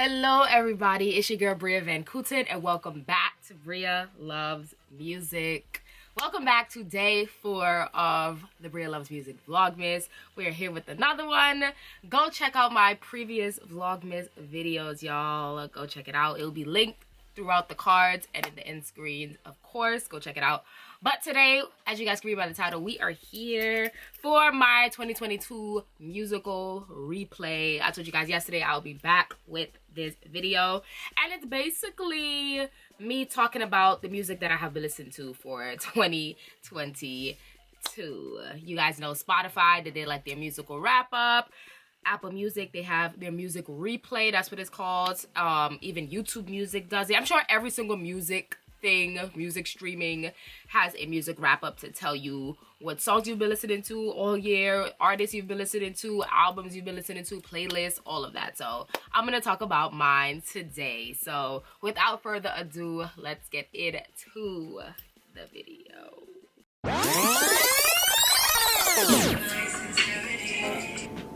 Hello everybody, it's your girl Bria Van Kooten and welcome back to Bria Loves Music. Welcome back to day 4 of the Bria Loves Music Vlogmas. We are here with another one. Go check out my previous Vlogmas videos, y'all. Go check it out. It will be linked throughout the cards and in the end screens, of course. Go check it out. But today, as you guys can read by the title, we are here for my 2022 musical replay. I told you guys yesterday I'll be back with this video. And it's basically me talking about the music that I have been listening to for 2022. You guys know Spotify, they did like their musical wrap-up. Apple Music, they have their music replay. That's what it's called. Even YouTube Music does it. I'm sure every single music streaming has a music wrap up to tell you what songs you've been listening to all year, artists you've been listening to, albums you've been listening to, playlists, all of that. So I'm gonna talk about mine today. So without further ado, let's get into the video.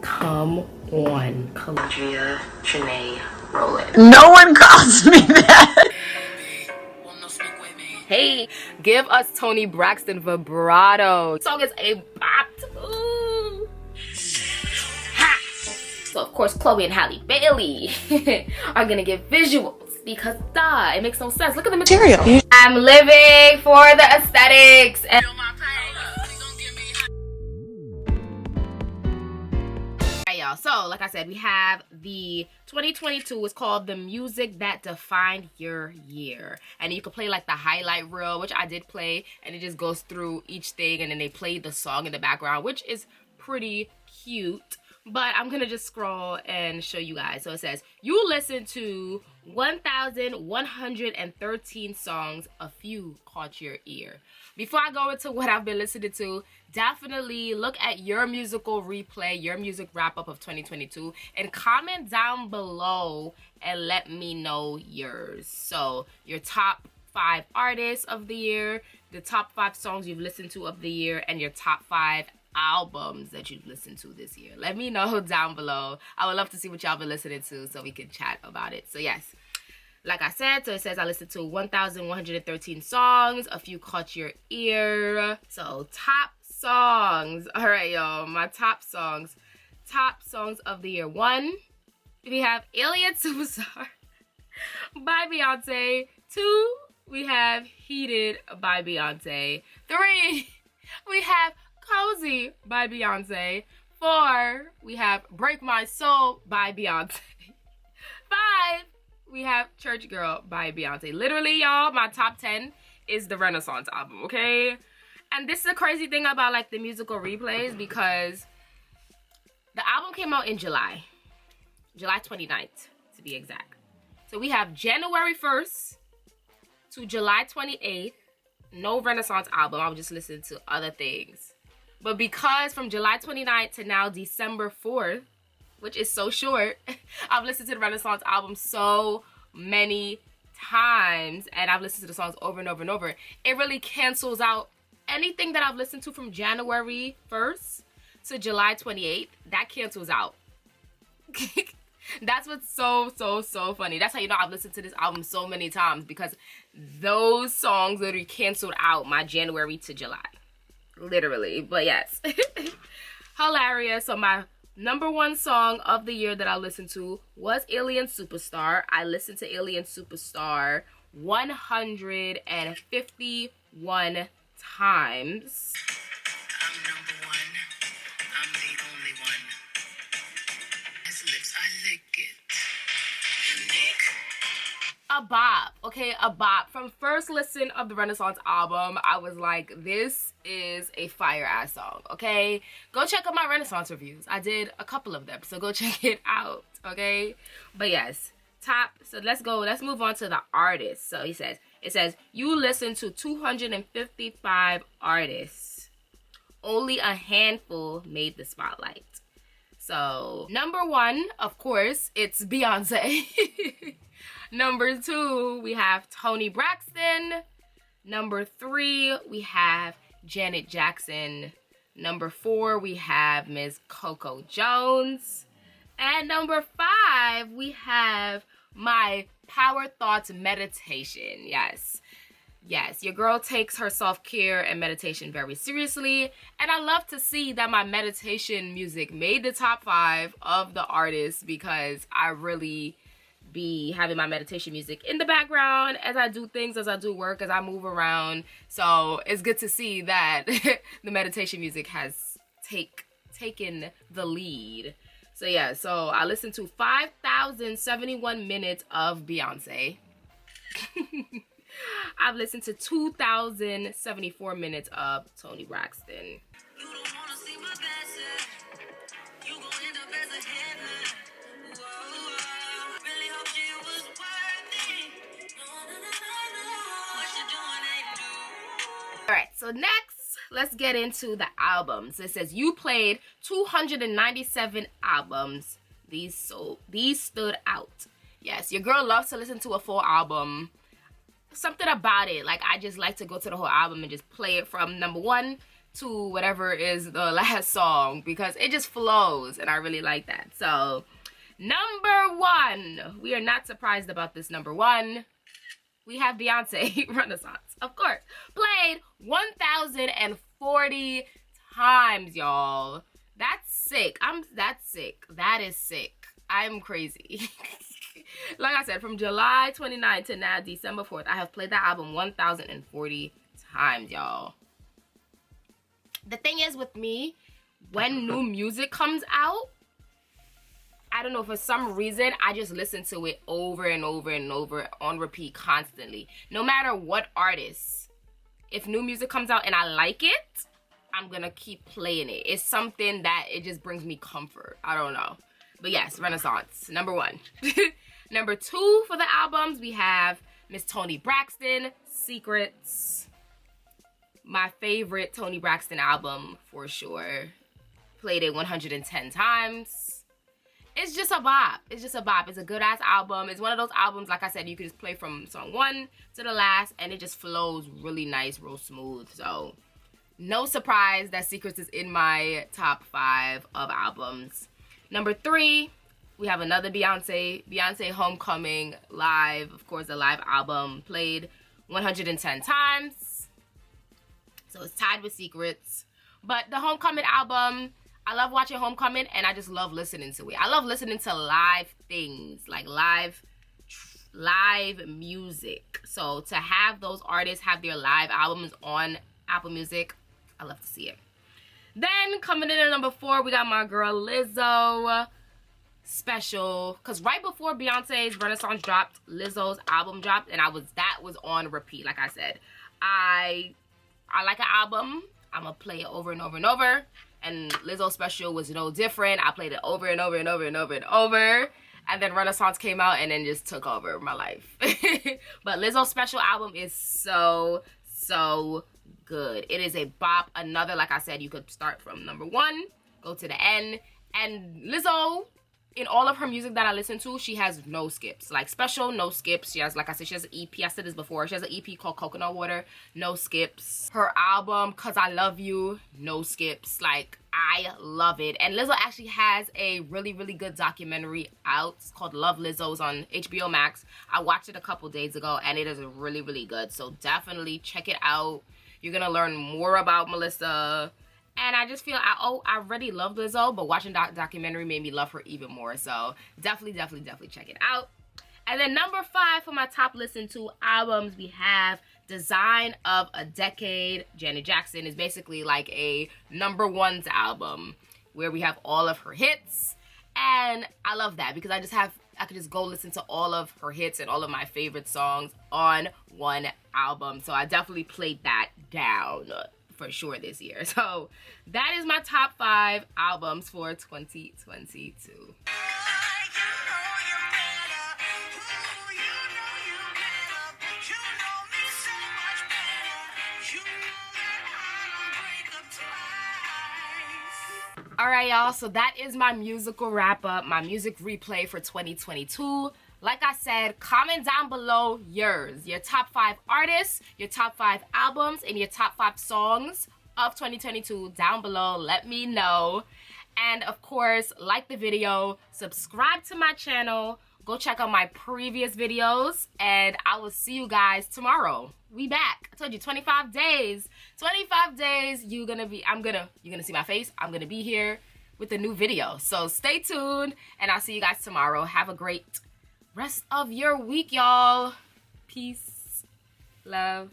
Come on, Calandria, Janae, roll it. No one calls me that. Hey, give us Toni Braxton Vibrato. This song is a bop too. Ha! So of course Chloe and Halle Bailey are gonna give visuals because duh, it makes no sense. Look at the material. I'm living for the aesthetics and y'all. So like I said, we have the 2022 is called The Music That Defined Your Year, and you can play like the highlight reel, which I did play, and it just goes through each thing and then they play the song in the background, which is pretty cute. But I'm gonna just scroll and show you guys. So it says you listen to 1,113 songs, a few caught your ear. Before I go into what I've been listening to, definitely look at your musical replay, your music wrap up of 2022, and comment down below and let me know yours. So your top 5 artists of the year, the top 5 songs you've listened to of the year, and your top 5 albums that you've listened to this year. Let me know down below. I would love to see what y'all been listening to so we can chat about it. So yes, like I said, so it says I listened to 1,113 songs, a few caught your ear. So top songs. All right, y'all, my top songs of the year. 1, we have Alien Superstar by Beyonce. 2, we have Heated by Beyonce. 3, we have Cozy by Beyonce. 4, we have Break My Soul by Beyonce. 5, we have Church Girl by Beyonce. Literally, y'all, my top 10 is the Renaissance album, okay? And this is a crazy thing about like the musical replays because the album came out in July 29th to be exact. So we have January 1st to July 28th, no Renaissance album. I was just listening to other things. But because from July 29th to now December 4th, which is so short, I've listened to the Renaissance album so many times and I've listened to the songs over and over and over. It really cancels out anything that I've listened to from January 1st to July 28th. That cancels out. That's what's so funny. That's how you know I've listened to this album so many times, because those songs literally canceled out my January to July. Literally. But yes. Hilarious. So my number 1 song of the year that I listened to was Alien Superstar. I listened to Alien Superstar 151 times. I'm number 1. I'm the only one. His lips, I lick it. Unique. A bop, okay, a bop. From first listen of the Renaissance album, I was like, this is a fire ass song, okay? Go check out my Renaissance reviews. I did a couple of them, so go check it out, okay? But yes, so let's move on to the artist. So it says you listen to 255 artists. Only a handful made the spotlight. So number 1, of course, it's Beyonce. Number 2, we have Toni Braxton. Number 3, we have Janet Jackson. Number 4, we have Ms. Coco Jones. And number 5, we have my Power Thoughts meditation. Yes. Yes, your girl takes her self-care and meditation very seriously. And I love to see that my meditation music made the top 5 of the artists, because I really be having my meditation music in the background as I do things, as I do work, as I move around. So it's good to see that the meditation music has taken the lead. So yeah, so I listened to 5,071 minutes of Beyonce. I've listened to 2,074 minutes of Toni Braxton. You don't wanna see my best side. You gon' end up as a headline. Whoa, really hope she was worth it. No. What you doing ain't do. All right, so next, let's get into the albums. It says you played 297 albums. These stood out. Yes, your girl loves to listen to a full album. Something about it, like I just like to go to the whole album and just play it from number 1 to whatever is the last song, because it just flows and I really like that. So number 1, we are not surprised about this. Number 1, we have Beyonce, Renaissance, of course. Played 1,040 times, y'all. That's sick. That's sick. That is sick. I'm crazy. Like I said, from July 29th to now December 4th, I have played that album 1,040 times, y'all. The thing is with me, when new music comes out, I don't know, for some reason, I just listen to it over and over and over on repeat constantly. No matter what artist. If new music comes out and I like it, I'm gonna keep playing it. It's something that it just brings me comfort. I don't know. But yes, Renaissance, number 1. Number 2 for the albums, we have Miss Toni Braxton, Secrets. My favorite Toni Braxton album, for sure. Played it 110 times. It's just a bop. It's just a bop. It's a good-ass album. It's one of those albums, like I said, you can just play from song 1 to the last, and it just flows really nice, real smooth. So, no surprise that Secrets is in my top 5 of albums. Number 3, we have another Beyonce Homecoming live. Of course, the live album played 110 times. So it's tied with Secrets. But the Homecoming album, I love watching Homecoming and I just love listening to it. I love listening to live things, like live music. So to have those artists have their live albums on Apple Music, I love to see it. Then coming in at number 4, we got my girl Lizzo, Special. Because right before Beyonce's Renaissance dropped, Lizzo's album dropped, and that was on repeat. Like I said, I like an album, I'm gonna play it over and over and over. And Lizzo Special was no different. I played it over and over and over and over and over. And then Renaissance came out and then just took over my life. But Lizzo's Special album is so good. It is a bop. Another, like I said, you could start from number 1, go to the end. And Lizzo, in all of her music that I listen to, she has no skips. Like Special, no skips. She has, like I said, she has an EP. I said this before. She has an EP called Coconut Water, no skips. Her album, Cause I Love You, no skips. Like, I love it. And Lizzo actually has a really good documentary out. It's called Love Lizzo's on HBO Max. I watched it a couple days ago and it is really good. So definitely check it out. You're gonna learn more about Melissa. And I just feel, I already love Lizzo, but watching that documentary made me love her even more. So definitely check it out. And then number 5 for my top listen to albums, we have Design of a Decade. Janet Jackson is basically like a number 1's album where we have all of her hits. And I love that because I could just go listen to all of her hits and all of my favorite songs on one album. So I definitely played that down for sure this year. So that is my top 5 albums for 2022. Alright, y'all, so that is my musical wrap-up, my music replay for 2022. Like I said, comment down below your top 5 artists, your top 5 albums, and your top 5 songs of 2022 down below. Let me know. And of course, like the video, subscribe to my channel, go check out my previous videos, and I will see you guys tomorrow. We back. I told you 25 days. 25 days, you're gonna see my face. I'm gonna be here with a new video. So stay tuned, and I'll see you guys tomorrow. Have a great rest of your week, y'all. Peace, love.